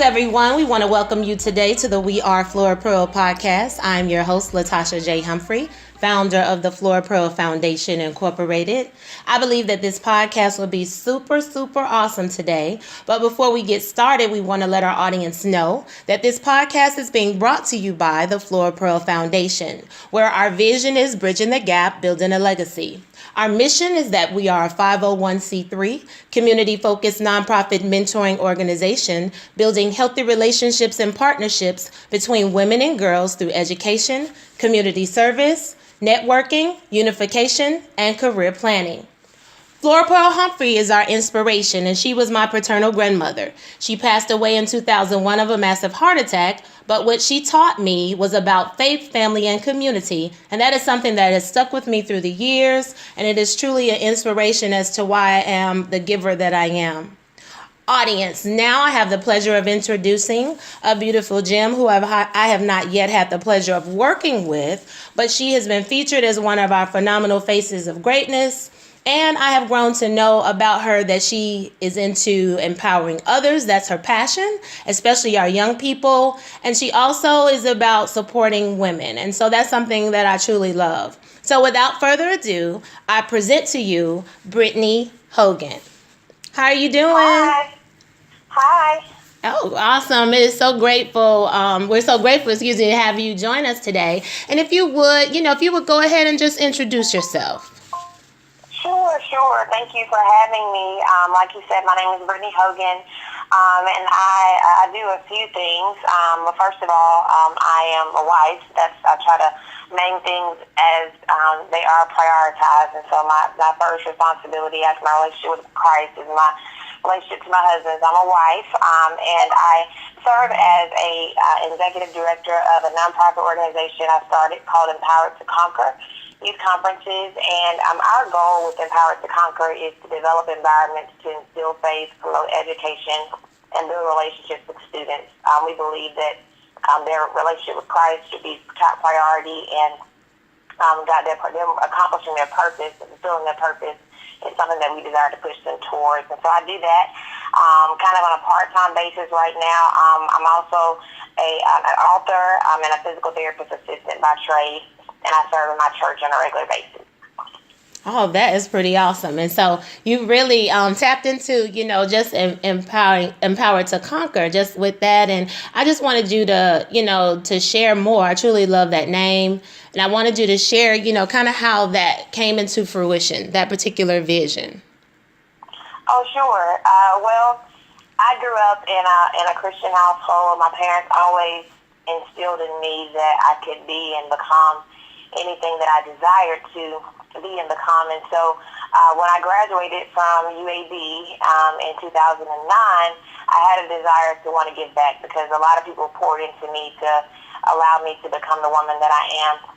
everyone. We want to welcome you today to the We Are Flora Pro podcast. I'm your host, Latasha J Humphrey, founder of the Flora Pro Foundation Incorporated. I believe that this podcast will be super awesome today. But before we get started, we want to let our audience know that this podcast is being brought to you by the Flora Pro Foundation, where our vision is bridging the gap, building a legacy. Our mission is that we are a 501c3, community-focused nonprofit mentoring organization, building healthy relationships and partnerships between women and girls through education, community service, networking, unification, and career planning. Flora Humphrey is our inspiration, and she was my paternal grandmother. She passed away in 2001 of a massive heart attack, but what she taught me was about faith, family, and community, and that is something that has stuck with me through the years, and it is truly an inspiration as to why I am the giver that I am. Audience, now I have the pleasure of introducing a beautiful gem who I have not yet had the pleasure of working with, but she has been featured as one of our phenomenal faces of greatness. And I have grown to know about her that she is into empowering others. That's her passion, especially our young people. And she also is about supporting women. And so that's something that I truly love. So without further ado, I present to you Brittany Hogan. How are you doing? Hi. Oh, awesome. It is so grateful. We're so grateful, to have you join us today. And if you would go ahead and just introduce yourself. Sure. Thank you for having me. Like you said, my name is Brittany Hogan, and I do a few things. Well, first of all, I am a wife. I try to name things as they are prioritized, and so my first responsibility after my relationship with Christ is my relationship to my husband. I'm a wife, and I serve as a executive director of a nonprofit organization I started called Empowered to Conquer youth conferences, and our goal with Empowered to Conquer is to develop environments to instill faith, promote education, and build relationships with students. We believe that their relationship with Christ should be top priority, and them accomplishing their purpose and fulfilling their purpose is something that we desire to push them towards. And so I do that kind of on a part-time basis right now. I'm also an author and a physical therapist assistant by trade, and I serve in my church on a regular basis. Oh, that is pretty awesome. And so you really tapped into, just empowered to conquer just with that. And I just wanted you to, to share more. I truly love that name. And I wanted you to share, kind of how that came into fruition, that particular vision. Oh, sure. Well, I grew up in a Christian household. My parents always instilled in me that I could be and become anything that I desired to be and become. And so when I graduated from UAB in 2009, I had a desire to want to give back because a lot of people poured into me to allow me to become the woman that I am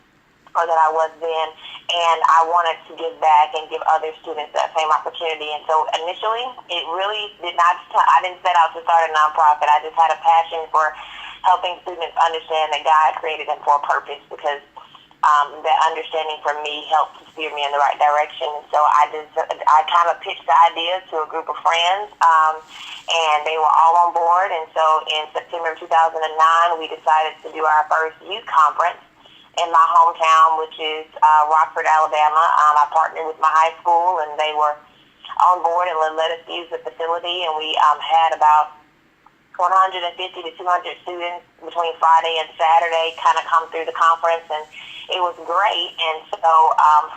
or that I was then. And I wanted to give back and give other students that same opportunity. And so initially, it really I didn't set out to start a nonprofit. I just had a passion for helping students understand that God created them for a purpose, because that understanding for me helped to steer me in the right direction. And so I kind of pitched the idea to a group of friends, and they were all on board. And so in September of 2009, we decided to do our first youth conference in my hometown, which is Rockford, Alabama. I partnered with my high school, and they were on board and let us use the facility. And we had about 150 to 200 students between Friday and Saturday kind of come through the conference, and it was great. And so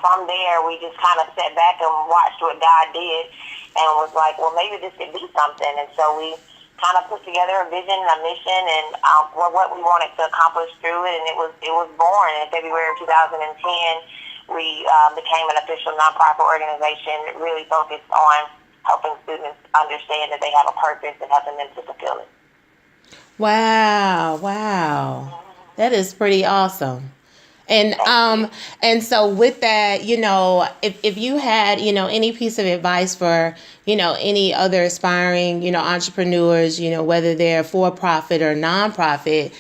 from there, we just kind of sat back and watched what God did and was like, well, maybe this could be something. And so we kind of put together a vision, a mission, and what we wanted to accomplish through it. And it was born in February of 2010. We became an official nonprofit organization really focused on helping students understand that they have a purpose and helping them to fulfill it. Wow. That is pretty awesome. And so with that, if you had, any piece of advice for, any other aspiring, entrepreneurs, whether they're for profit or nonprofit,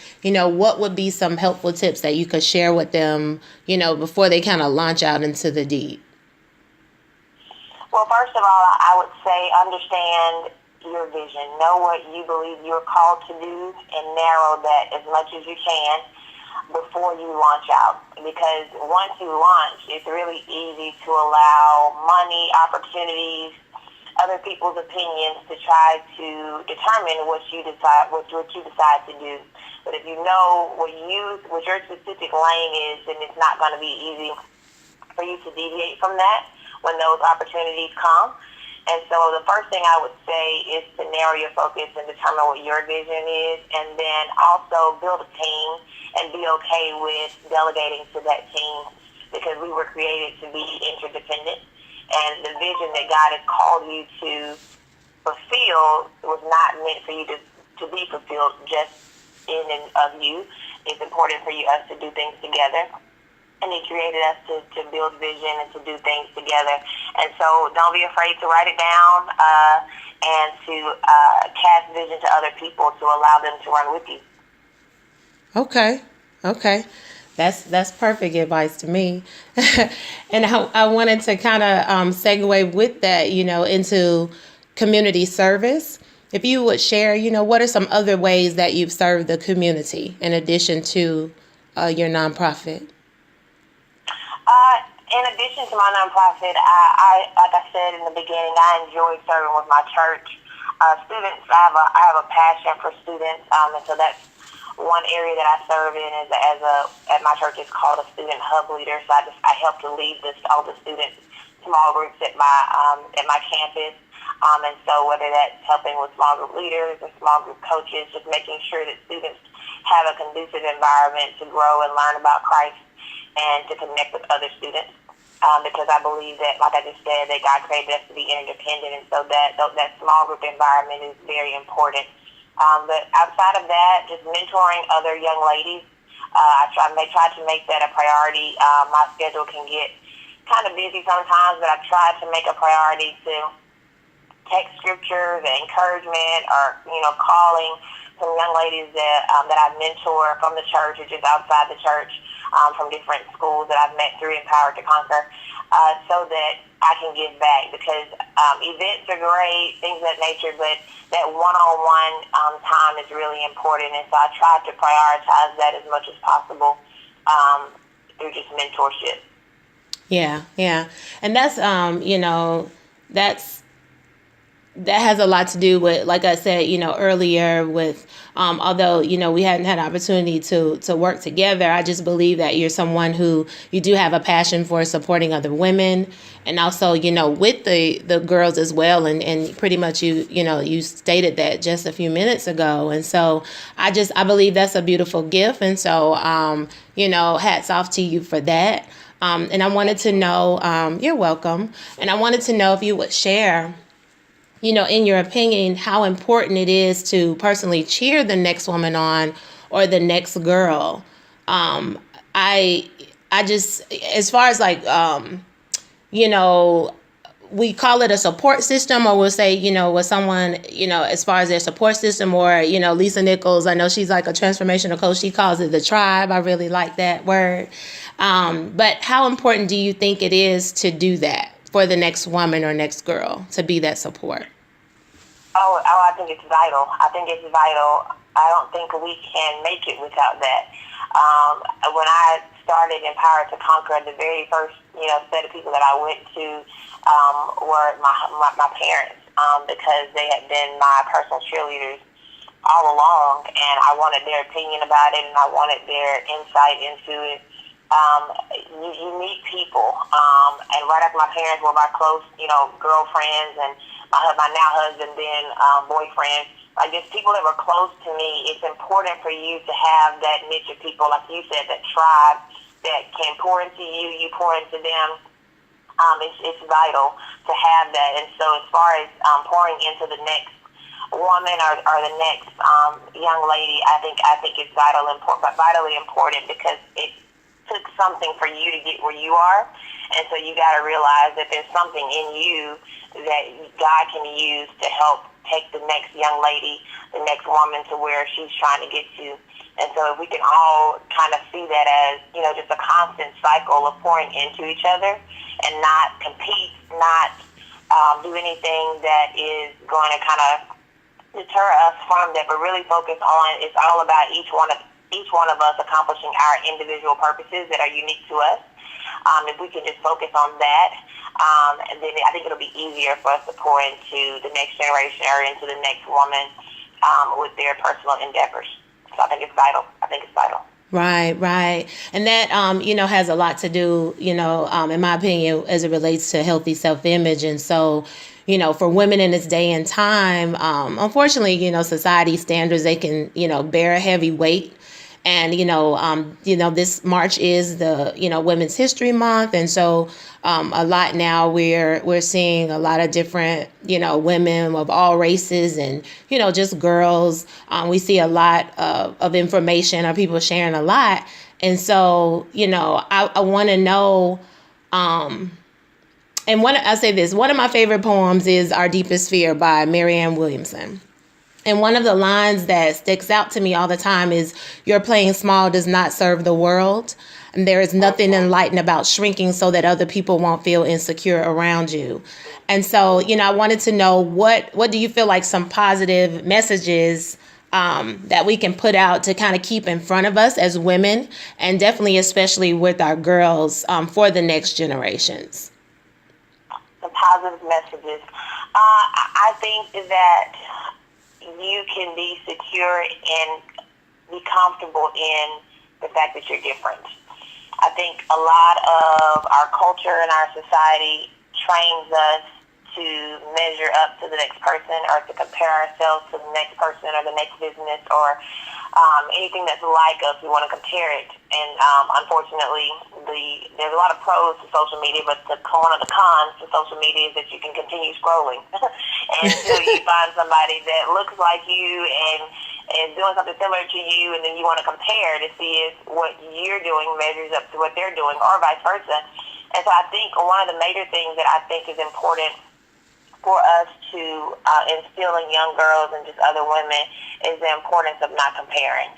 what would be some helpful tips that you could share with them, before they kind of launch out into the deep? Well, first of all, I would say understand your vision. Know what you believe you're called to do and narrow that as much as you can before you launch out. Because once you launch, it's really easy to allow money, opportunities, other people's opinions to try to determine what you decide to do. But if you know what your specific lane is, then it's not going to be easy for you to deviate from that when those opportunities come. And so the first thing I would say is to narrow your focus and determine what your vision is, and then also build a team and be okay with delegating to that team, because we were created to be interdependent. And the vision that God has called you to fulfill was not meant for you to be fulfilled just in and of you. It's important for us to do things together. And He created us to build vision and to do things together. And so don't be afraid to write it down and to cast vision to other people to allow them to run with you. Okay. That's perfect advice to me. And I wanted to kind of segue with that, into community service. If you would share, what are some other ways that you've served the community in addition to your nonprofit? In addition to my nonprofit, I like I said in the beginning, I enjoy serving with my church. Students, I have a passion for students, and so that's one area that I serve in at my church is called a student hub leader. So I help to lead all the students small groups at my campus. And so whether that's helping with small group leaders or small group coaches, just making sure that students have a conducive environment to grow and learn about Christ and to connect with other students. Because I believe that, like I just said, that God created us to be interdependent, and so that small group environment is very important. But outside of that, just mentoring other young ladies, I try to make that a priority. My schedule can get kind of busy sometimes, but I try to make a priority to text scriptures and encouragement, or calling some young ladies that I mentor from the church or just outside the church, from different schools that I've met through Empowered to Conquer, so that I can give back. Because events are great, things of that nature, but that one-on-one time is really important, and so I try to prioritize that as much as possible through just mentorship. Yeah, and that's that has a lot to do with, like I said, earlier with, although, we hadn't had an opportunity to work together, I just believe that you're someone who, you do have a passion for supporting other women, and also, with the girls as well. And pretty much you stated that just a few minutes ago. And so I believe that's a beautiful gift. And so, hats off to you for that. And I wanted to know, you're welcome. And I wanted to know if you would share, in your opinion, how important it is to personally cheer the next woman on or the next girl. I just, as far as like, we call it a support system, or we'll say, with someone, as far as their support system, or, Lisa Nichols, I know she's like a transformational coach. She calls it the tribe. I really like that word. But how important do you think it is to do that for the next woman or next girl, to be that support? Oh, I think it's vital. I don't think we can make it without that. When I started Empowered to Conquer, the very first, set of people that I went to were my parents, because they had been my personal cheerleaders all along, and I wanted their opinion about it, and I wanted their insight into it. You meet people, and right after my parents were my close, girlfriends, and my now husband, then boyfriend, like just people that were close to me. It's important for you to have that niche of people, like you said, that tribe that can pour into you, you pour into them. It's vital to have that. And so as far as pouring into the next woman or the next young lady, I think it's vitally important, because it took something for you to get where you are. And so you got to realize that there's something in you that God can use to help take the next young lady, the next woman, to where she's trying to get to. And so if we can all kind of see that as, just a constant cycle of pouring into each other and not compete, not do anything that is going to kind of deter us from that, but really focus on it's all about each one of us accomplishing our individual purposes that are unique to us. If we can just focus on that, and then I think it'll be easier for us to pour into the next generation or into the next woman with their personal endeavors. So I think it's vital. Right. And that, has a lot to do, in my opinion, as it relates to healthy self-image. And so, for women in this day and time, unfortunately, society standards, they can, bear a heavy weight. And, this March is the, Women's History Month. And so a lot now we're seeing a lot of different, women of all races and, just girls. We see a lot of information or people sharing a lot. And so, I want to know, and I'll say this, one of my favorite poems is Our Deepest Fear by Marianne Williamson. And one of the lines that sticks out to me all the time is, your playing small does not serve the world. And there is nothing enlightened about shrinking so that other people won't feel insecure around you. And so, I wanted to know what do you feel like some positive messages that we can put out to kind of keep in front of us as women, and definitely especially with our girls for the next generations? The positive messages. I think that you can be secure and be comfortable in the fact that you're different. I think a lot of our culture and our society trains us to measure up to the next person or to compare ourselves to the next person or the next business or anything that's like us. We want to compare it. And unfortunately, there's a lot of pros to social media, but one of the cons to social media is that you can continue scrolling until you find somebody that looks like you and is doing something similar to you, and then you want to compare to see if what you're doing measures up to what they're doing, or vice versa. And so I think one of the major things that I think is important for us to instill in young girls and just other women is the importance of not comparing.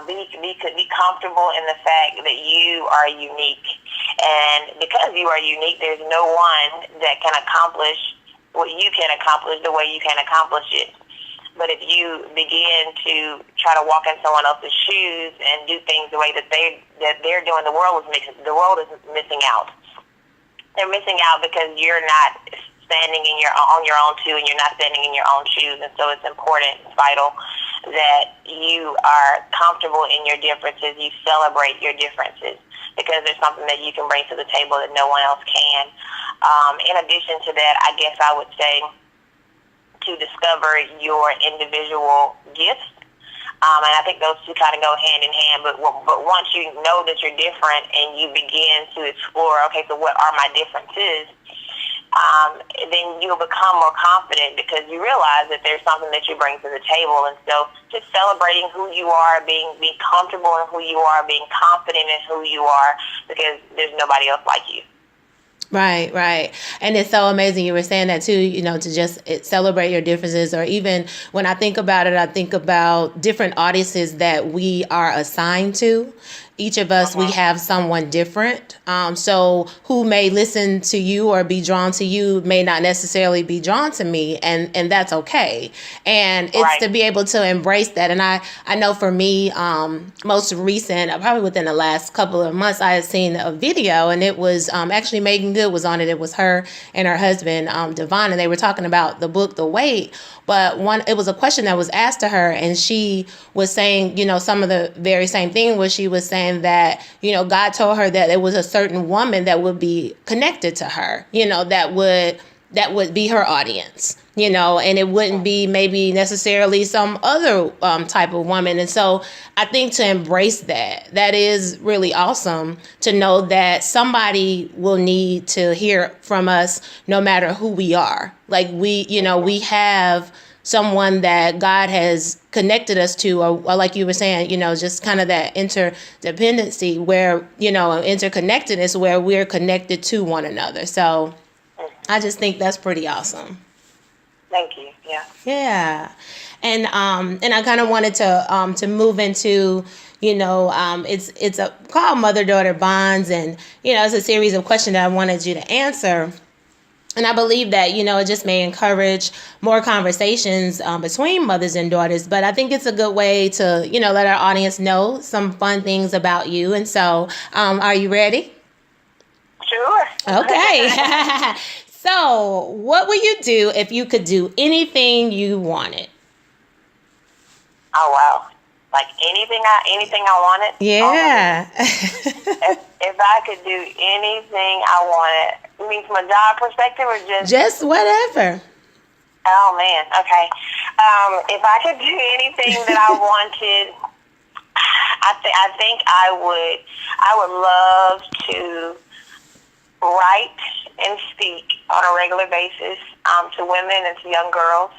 Be comfortable in the fact that you are unique. And because you are unique, there's no one that can accomplish what you can accomplish the way you can accomplish it. But if you begin to try to walk in someone else's shoes and do things the way that they're doing, the world is missing out. They're missing out because you're not standing on your own too, and you're not standing in your own shoes. And so it's important, it's vital that you are comfortable in your differences. You celebrate your differences because there's something that you can bring to the table that no one else can. In addition to that, I guess I would say to discover your individual gifts. And I think those two kind of go hand in hand. But once you know that you're different and you begin to explore, okay, so what are my differences? Then you'll become more confident because you realize that there's something that you bring to the table. And so just celebrating who you are, being comfortable in who you are, being confident in who you are, because there's nobody else like you. Right. And it's so amazing you were saying that too, to just celebrate your differences. Or even when I think about it, I think about different audiences that we are assigned to. Each of us, we have someone different. So who may listen to you or be drawn to you may not necessarily be drawn to me. And that's okay. And it's right to be able to embrace that. And I know for me, most recent, probably within the last couple of months, I had seen a video, and it was actually Megan Good was on it. It was her and her husband, Devon, and they were talking about the book, The Wait. But it was a question that was asked to her, and she was saying, some of the very same thing where she was saying that, God told her that it was a certain woman that would be connected to her, that would be her audience, and it wouldn't be maybe necessarily some other type of woman. And so I think to embrace that is really awesome, to know that somebody will need to hear from us no matter who we are. Like we have someone that God has connected us to, or like you were saying, just kind of that interdependency where, interconnectedness where we're connected to one another. So I just think that's pretty awesome. Thank you. Yeah. Yeah. And I kind of wanted to move into, it's called Mother-Daughter Bonds, and, it's a series of questions that I wanted you to answer. And I believe that, it just may encourage more conversations between mothers and daughters. But I think it's a good way to, let our audience know some fun things about you. And so, are you ready? Sure. Okay. So, what would you do if you could do anything you wanted? Oh, wow. Like anything I wanted? Yeah. If I could do anything I wanted, you mean from a job perspective or just? Just whatever. Oh, man. Okay. If I could do anything that I wanted, I think I would love to write and speak on a regular basis to women and to young girls.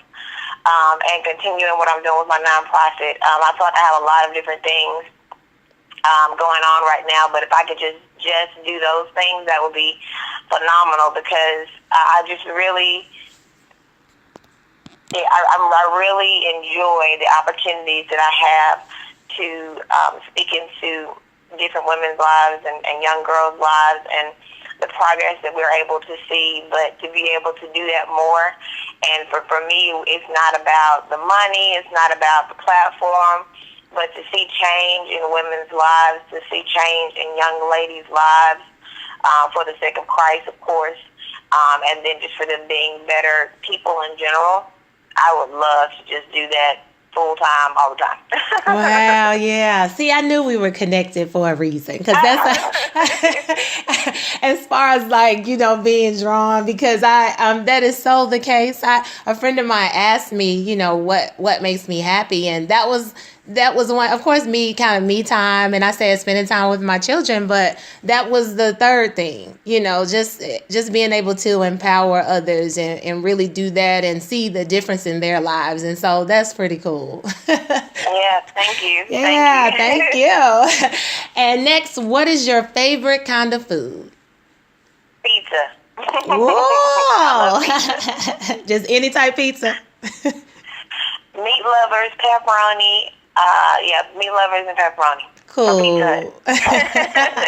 And continuing what I'm doing with my nonprofit. I feel like I have a lot of different things going on right now, but if I could just do those things, that would be phenomenal, because I just really, I really enjoy the opportunities that I have to speak into different women's lives and young girls' lives, and the progress that we're able to see, but to be able to do that more. And for me, it's not about the money, it's not about the platform, but to see change in women's lives, to see change in young ladies' lives, for the sake of Christ, of course, and then just for them being better people in general. I would love to just do that full time, all the time. Wow, yeah. See, I knew we were connected for a reason, because that's as far as being drawn, because that is so the case. A friend of mine asked me, what makes me happy, and that was one, of course, me time, and I said spending time with my children, but that was the third thing, just being able to empower others and really do that and see the difference in their lives. And so that's pretty cool. Yeah, thank you. Yeah, thank you. And next, what is your favorite kind of food? Pizza. Whoa! Just any type pizza? Meat lovers, pepperoni. Meat lovers and pepperoni. Cool.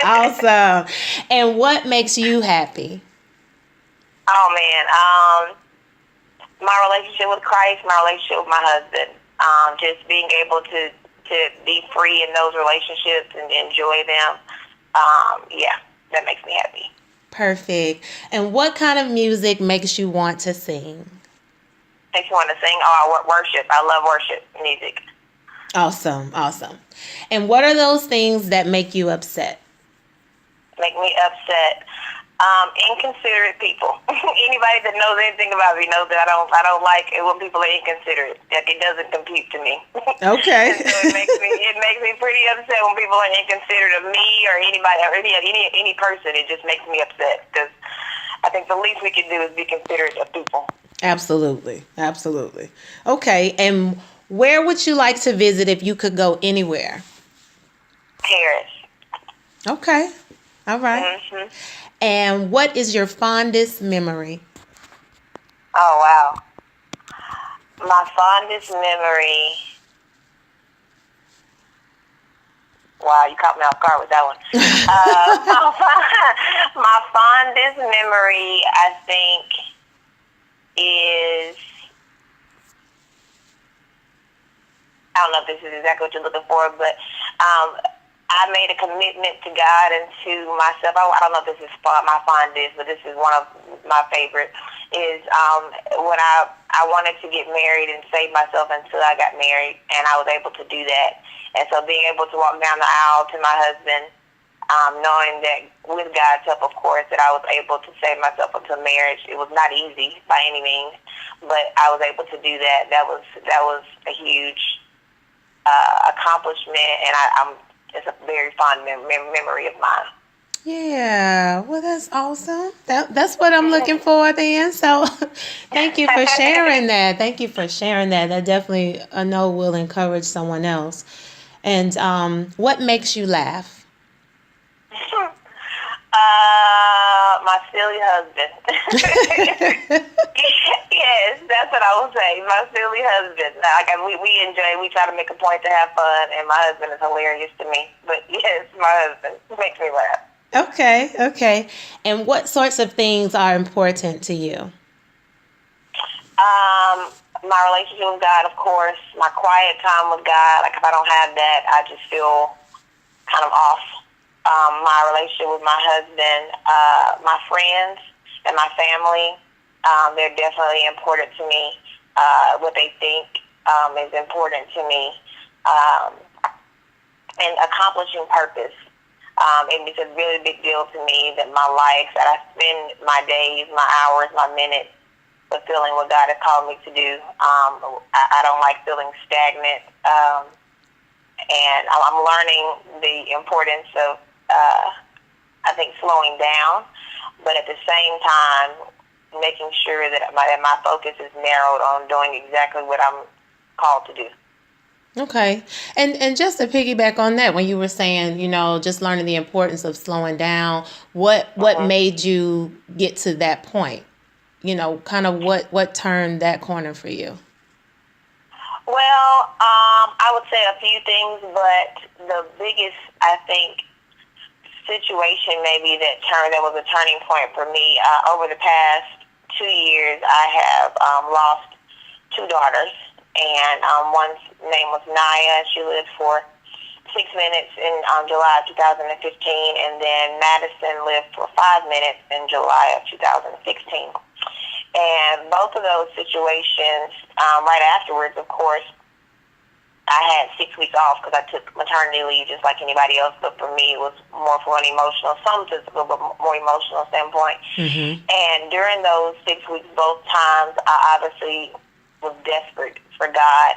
Awesome. And what makes you happy? Oh, man. My relationship with Christ, my relationship with my husband. Just being able to be free in those relationships and enjoy them. That makes me happy. Perfect. And what kind of music makes you want to sing? Makes you want to sing? Oh, worship. I love worship music. Awesome. And what are those things that make you upset? Make me upset. Inconsiderate people. Anybody that knows anything about me knows that I don't like it when people are inconsiderate. Like, it doesn't compute to me. Okay. So it makes me pretty upset when people are inconsiderate of me or anybody or any person. It just makes me upset, because I think the least we can do is be considerate of people. Absolutely. Okay, and where would you like to visit if you could go anywhere? Paris. Okay. All right. Mm-hmm. And what is your fondest memory? Oh, wow. My fondest memory. Wow, you caught me off guard with that one. My fondest memory, I think, is, I don't know if this is exactly what you're looking for, but I made a commitment to God and to myself. I don't know if this is my fondest, but this is one of my favorite, is when I wanted to get married and save myself until I got married, and I was able to do that. And so being able to walk down the aisle to my husband, knowing that with God's help, of course, that I was able to save myself until marriage. It was not easy by any means, but I was able to do that. That was a huge accomplishment, and it's a very fond memory of mine. Yeah, well, that's awesome. That's what I'm looking for then. So thank you for sharing that. That definitely, I know, will encourage someone else. And what makes you laugh? My silly husband. Yes, that's what I would say. My silly husband. We try to make a point to have fun, and my husband is hilarious to me. But yes, my husband makes me laugh. Okay, okay. And what sorts of things are important to you? My relationship with God, of course, my quiet time with God. Like if I don't have that, I just feel kind of off. My relationship with my husband, my friends, and my family, they're definitely important to me. What they think is important to me. Um, and accomplishing purpose. It's a really big deal to me that my life, that I spend my days, my hours, my minutes fulfilling what God has called me to do. I don't like feeling stagnant. And I'm learning the importance of, I think, slowing down, but at the same time, making sure that my focus is narrowed on doing exactly what I'm called to do. Okay. And just to piggyback on that, when you were saying, just learning the importance of slowing down, what made you get to that point? Kind of what turned that corner for you? Well, I would say a few things, but the biggest, I think, situation maybe that was a turning point for me. Over the past 2 years, I have lost two daughters, and one's name was Naya. She lived for 6 minutes in July of 2015, and then Madison lived for 5 minutes in July of 2016. And both of those situations, right afterwards, of course, I had 6 weeks off because I took maternity leave just like anybody else, but for me it was more for an emotional, some physical, but more emotional standpoint. Mm-hmm. And during those 6 weeks, both times, I obviously was desperate for God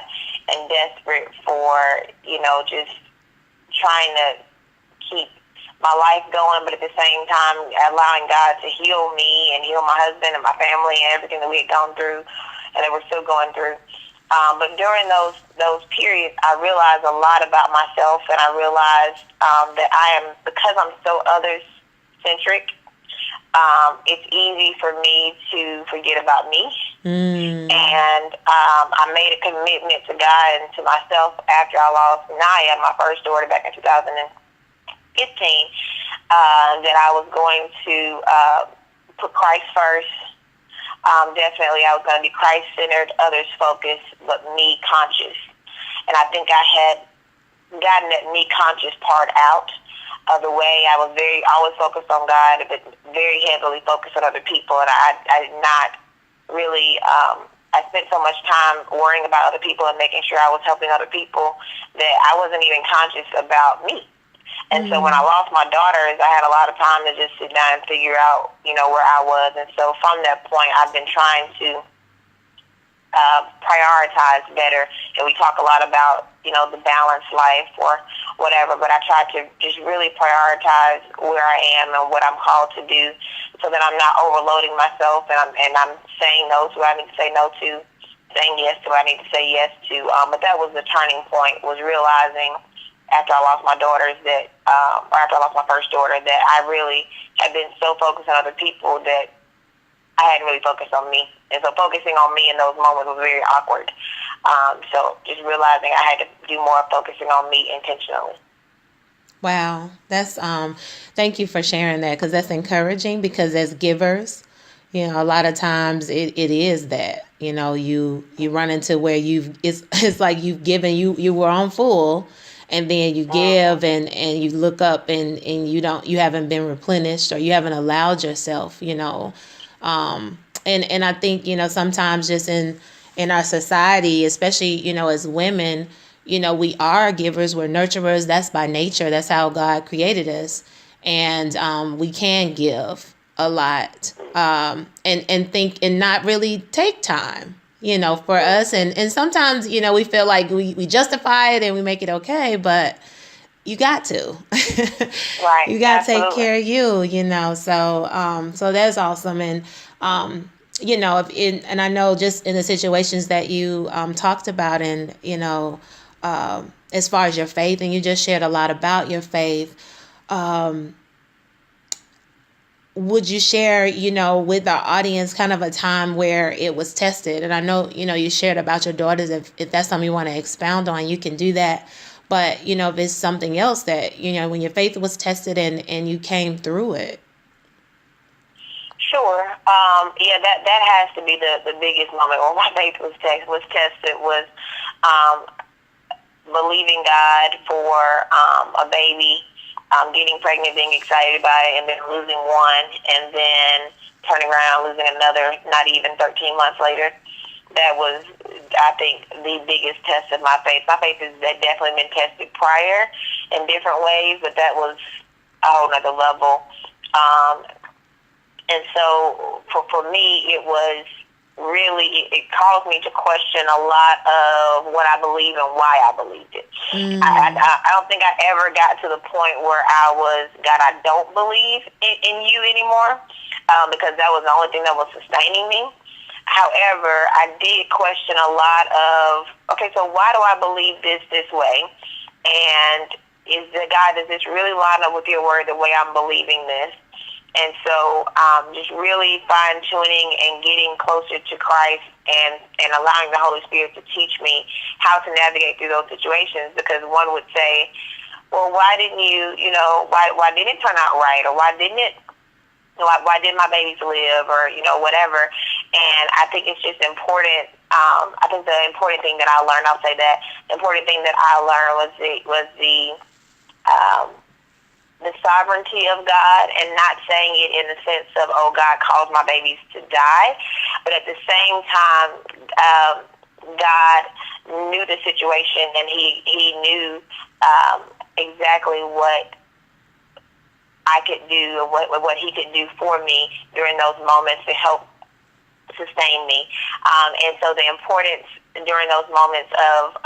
and desperate for, just trying to keep my life going, but at the same time allowing God to heal me and heal my husband and my family and everything that we had gone through and that we're still going through. But during those periods, I realized a lot about myself, and I realized that because I'm so others-centric, it's easy for me to forget about me. And I made a commitment to God and to myself after I lost Naya, my first daughter, back in 2015, that I was going to put Christ first. Definitely, I was going to be Christ-centered, others-focused, but me-conscious. And I think I had gotten that me-conscious part out of the way. I was always focused on God, but very heavily focused on other people. And I did not really, I spent so much time worrying about other people and making sure I was helping other people that I wasn't even conscious about me. And so when I lost my daughters, I had a lot of time to just sit down and figure out, where I was. And so from that point, I've been trying to prioritize better. And we talk a lot about, the balanced life or whatever, but I try to just really prioritize where I am and what I'm called to do so that I'm not overloading myself and I'm saying no to what I need to say no to, saying yes to what I need to say yes to. But that was the turning point, was realizing after I lost my daughters or after I lost my first daughter, that I really had been so focused on other people that I hadn't really focused on me. And so focusing on me in those moments was very awkward. So just realizing I had to do more focusing on me intentionally. Wow. That's, thank you for sharing that, because that's encouraging, because as givers, a lot of times it is that, you run into where it's like you've given, you were on full, and then you give and you look up and you haven't been replenished, or you haven't allowed yourself, and I think, sometimes just in our society, especially, as women, we are givers, we're nurturers. That's by nature. That's how God created us. And we can give a lot and think and not really take time, for us. And sometimes, we feel like we justify it and we make it okay, but you got to. Right. You got to take Absolutely. care of you, so that's awesome. And, and I know just in the situations that you talked about, and, as far as your faith, and you just shared a lot about your faith, would you share, with our audience kind of a time where it was tested? And I know, you shared about your daughters. If that's something you want to expound on, you can do that. But, you know, if it's something else that, you know, when your faith was tested and you came through it. Sure. Yeah, that has to be the biggest moment where my faith was tested was believing God for a baby, getting pregnant, being excited about it, and then losing one, and then turning around, losing another, not even 13 months later. That was, I think, the biggest test of my faith. My faith has definitely been tested prior in different ways, but that was a whole nother level. And so for me, it was really, it caused me to question a lot of what I believe and why I believed it. I don't think I ever got to the point where I was, God, I don't believe in you anymore, because that was the only thing that was sustaining me. However, I did question a lot of, okay, so why do I believe this way? And does this really line up with your word the way I'm believing this? And so just really fine-tuning and getting closer to Christ and allowing the Holy Spirit to teach me how to navigate through those situations, because one would say, well, why didn't why didn't it turn out right? Or why didn't my babies live, or, whatever. And I think it's just important. I think the important thing that I learned, I'll say that, the important thing that I learned was the sovereignty of God, and not saying it in the sense of, oh, God caused my babies to die. But at the same time, God knew the situation, and he knew exactly what I could do, or what he could do for me during those moments to help sustain me. And so the importance during those moments of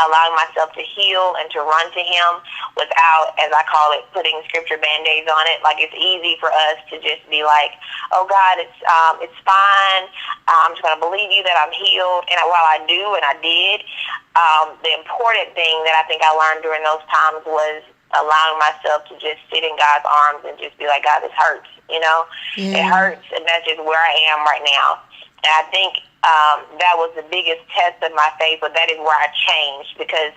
allowing myself to heal and to run to him without, as I call it, putting scripture band-aids on it. Like, it's easy for us to just be like, oh, God, it's fine. I'm just going to believe you that I'm healed. And while I do, and I did, the important thing that I think I learned during those times was allowing myself to just sit in God's arms and just be like, God, this hurts, Yeah. It hurts, and that's just where I am right now. And I think that was the biggest test of my faith, but that is where I changed, because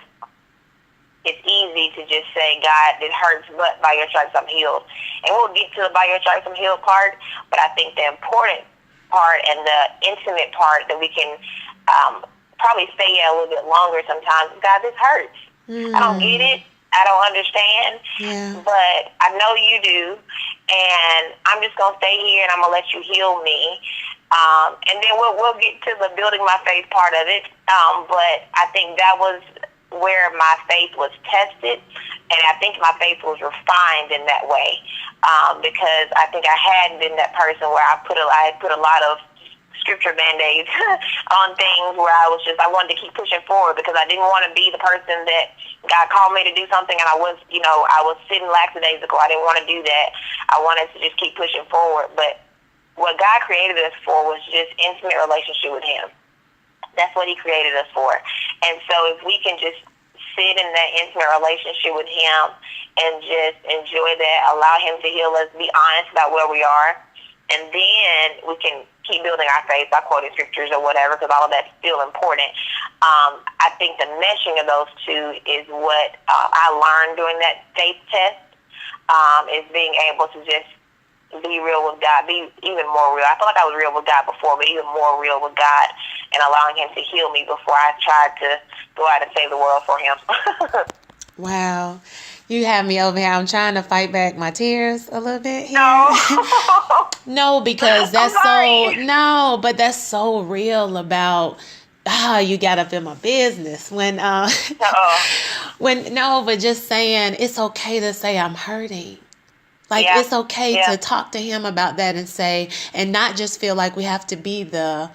it's easy to just say, God, it hurts, but by your stripes I'm healed. And we'll get to the by your stripes I'm healed part, but I think the important part and the intimate part that we can probably stay a little bit longer sometimes is, God, this hurts. I don't get it. I don't understand, but I know you do, and I'm just going to stay here, and I'm going to let you heal me. And then we'll get to the building my faith part of it, but I think that was where my faith was tested, and I think my faith was refined in that way, because I think I had been that person where I put a lot of scripture band-aids on things where I wanted to keep pushing forward, because I didn't want to be the person that God called me to do something and I was sitting lackadaisical. I didn't want to do that. I wanted to just keep pushing forward. But what God created us for was just intimate relationship with him. That's what he created us for. And so if we can just sit in that intimate relationship with him and just enjoy that, allow him to heal us, be honest about where we are, and then we can keep building our faith by quoting scriptures or whatever, because all of that's still important. I think the meshing of those two is what I learned during that faith test, is being able to just be real with God, be even more real. I feel like I was real with God before, but even more real with God, and allowing him to heal me before I tried to go out and save the world for him. Wow. You have me over here. I'm trying to fight back my tears a little bit here. No. No, because that's but that's so real about you got up in my business when but just saying it's okay to say I'm hurting. Like, it's okay to talk to him about that and say, and not just feel like we have to be the,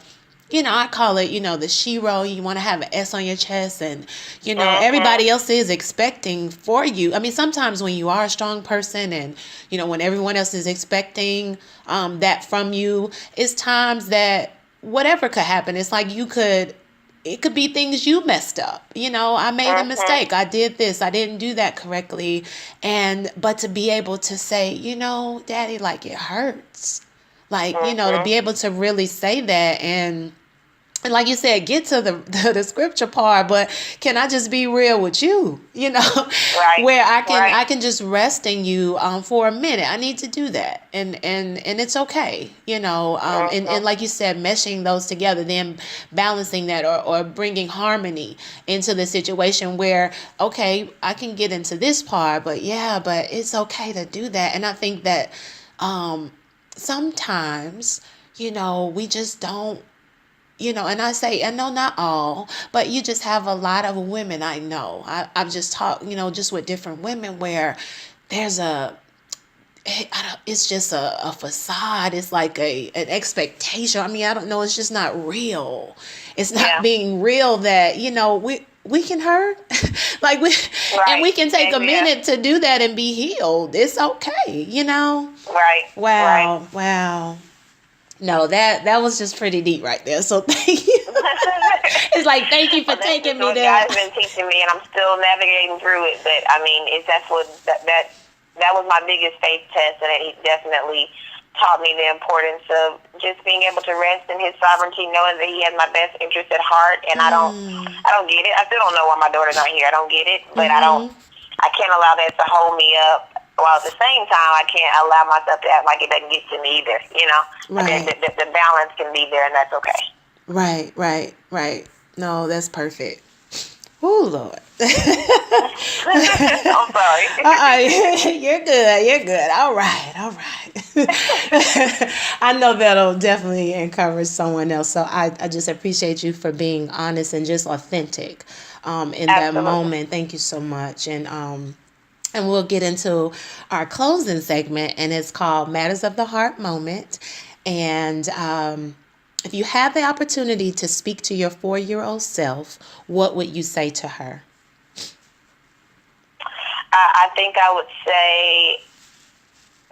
I call it, the shero. You want to have an S on your chest, and, everybody else is expecting for you. I mean, sometimes when you are a strong person and, when everyone else is expecting that from you, it's times that whatever could happen. It's like it could be things you messed up. I made a mistake. I did this. I didn't do that correctly. But to be able to say, Daddy, like, it hurts. Like, to be able to really say that. And And like you said, get to the scripture part, but can I just be real with you? Right. Where I Right. can just rest in you for a minute. I need to do that, and it's okay. And like you said, meshing those together, then balancing that, or bringing harmony into the situation where, okay, I can get into this part, but it's okay to do that. And I think that sometimes, we just don't. And I know not all, but you just have a lot of women I know. I've just talked, just with different women where there's it's just a facade. It's like an expectation. I mean, I don't know. It's just not real. It's not being real that, we can hurt. like and we can take a minute to do that and be healed. It's okay, Right. Wow. Right. Wow. No, that was just pretty deep right there. So thank you. It's like, thank you for taking me there. God's been teaching me, and I'm still navigating through it. But I mean, that was my biggest faith test, and he definitely taught me the importance of just being able to rest in His sovereignty, knowing that He has my best interest at heart. And I don't get it. I still don't know why my daughter's not here. I don't get it, but I can't allow that to hold me up. While at the same time, I can't allow myself to act like it doesn't get to me either. Right. The balance can be there, and that's okay. Right. No, that's perfect. Oh, Lord. I'm sorry. You're good. All right. I know that'll definitely encourage someone else. So I just appreciate you for being honest and just authentic in that moment. Thank you so much. And we'll get into our closing segment, and it's called Matters of the Heart Moment. And if you had the opportunity to speak to your 4-year-old self, what would you say to her? I think I would say,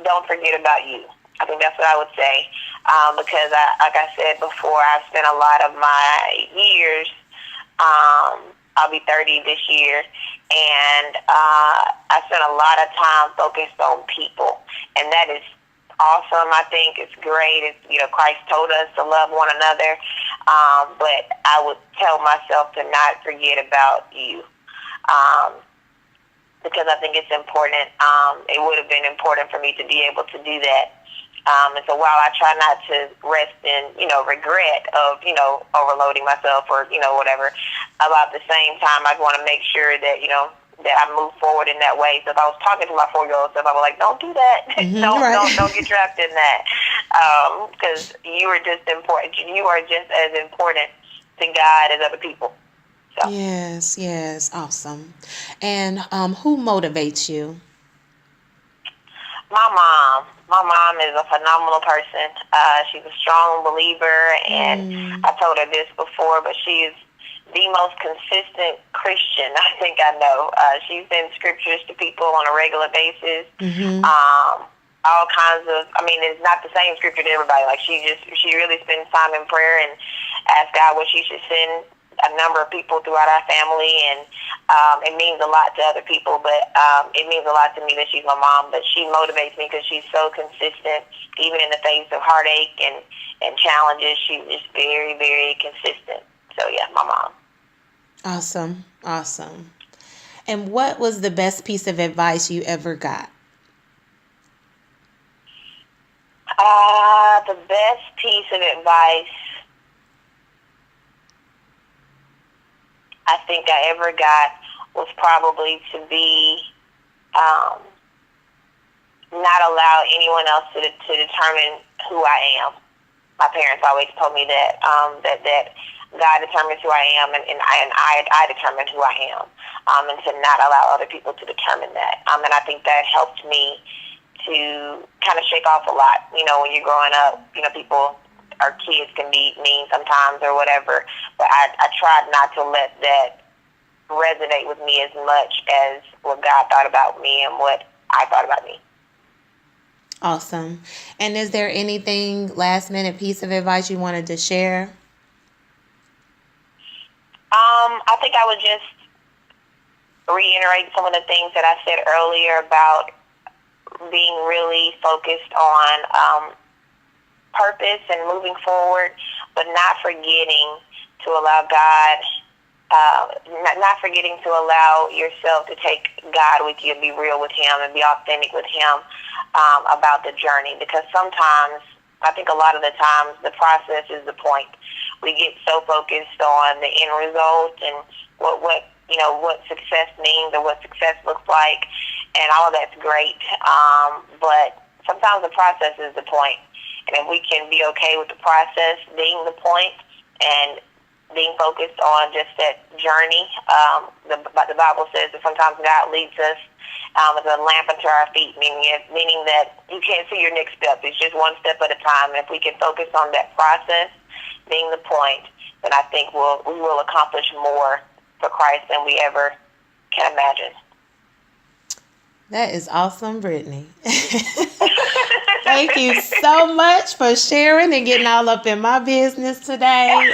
don't forget about you. I think that's what I would say. Because, like I said before, I've spent a lot of my years, I'll be 30 this year, and I spent a lot of time focused on people, and that is awesome. I think it's great. Christ told us to love one another, but I would tell myself to not forget about you, because I think it's important. It would have been important for me to be able to do that. And so while I try not to rest in, regret of, overloading myself or, whatever, about the same time, I'd want to make sure that, that I move forward in that way. So if I was talking to my 4-year-old self, I was like, don't do that. Don't get trapped in that. Because you are just important. You are just as important to God as other people. So. Yes. Awesome. And who motivates you? My mom. My mom is a phenomenal person. She's a strong believer, and I told her this before, but she is the most consistent Christian I think I know. She sends scriptures to people on a regular basis. All kinds of, it's not the same scripture to everybody. Like she really spends time in prayer and asks God what she should send a number of people throughout our family, and it means a lot to other people, but it means a lot to me that she's my mom. But she motivates me because she's so consistent, even in the face of heartache and challenges. She's just very, very consistent. So yeah, my mom. Awesome. And what was the best piece of advice you ever got? The best piece of advice I think I ever got was probably to be not allow anyone else to determine who I am. My parents always told me that that God determines who I am, and I determine who I am, and to not allow other people to determine that. And I think that helped me to kind of shake off a lot. When you're growing up, people, our kids can be mean sometimes or whatever, but I tried not to let that resonate with me as much as what God thought about me and what I thought about me. Awesome. And is there anything, last minute piece of advice you wanted to share? I think I would just reiterate some of the things that I said earlier about being really focused on purpose and moving forward, but not forgetting to allow God, not forgetting to allow yourself to take God with you and be real with Him and be authentic with Him about the journey. Because sometimes, I think a lot of the times, the process is the point. We get so focused on the end result and what success means or what success looks like, and all of that's great. But sometimes the process is the point. And if we can be okay with the process being the point and being focused on just that journey, the Bible says that sometimes God leads us as a lamp unto our feet, meaning that you can't see your next step. It's just one step at a time. And if we can focus on that process being the point, then I think we will accomplish more for Christ than we ever can imagine. That is awesome, Brittany. Thank you so much for sharing and getting all up in my business today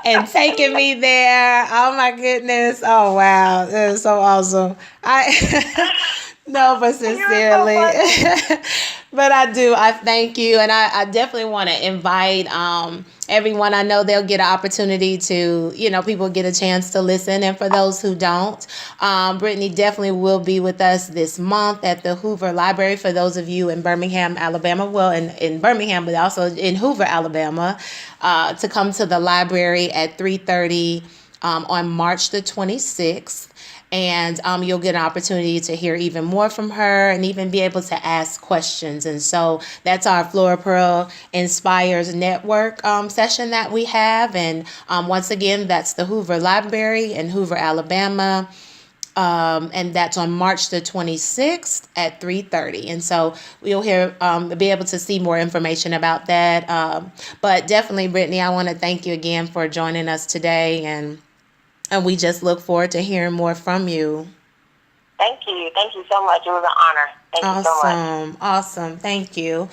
and taking me there. Oh my goodness. Oh wow. That is so awesome. No, but sincerely. But I thank you, and I definitely want to invite everyone. I know they'll get an opportunity to, people get a chance to listen, and for those who don't, Brittany definitely will be with us this month at the Hoover Library. For those of you in Birmingham, Alabama, well, in Birmingham, but also in Hoover, Alabama, to come to the library at 3:30 on March the 26th. And you'll get an opportunity to hear even more from her and even be able to ask questions. And so that's our Flora Pearl Inspires Network session that we have. And once again, that's the Hoover Library in Hoover, Alabama. And that's on March the 26th at 3:30. And so we'll be able to see more information about that. But definitely, Brittany, I want to thank you again for joining us today. And we just look forward to hearing more from you. Thank you. Thank you so much. It was an honor. Thank you so much. Awesome. Thank you.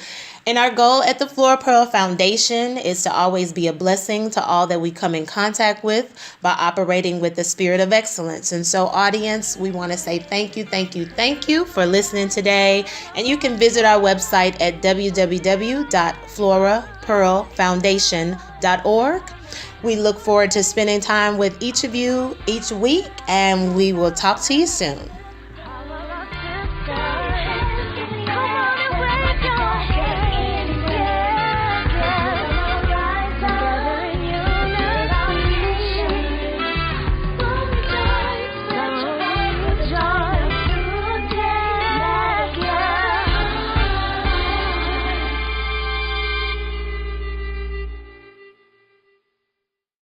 And our goal at the Flora Pearl Foundation is to always be a blessing to all that we come in contact with by operating with the spirit of excellence. And so, audience, we want to say thank you for listening today. And you can visit our website at www.florapearlfoundation.org. We look forward to spending time with each of you each week, and we will talk to you soon.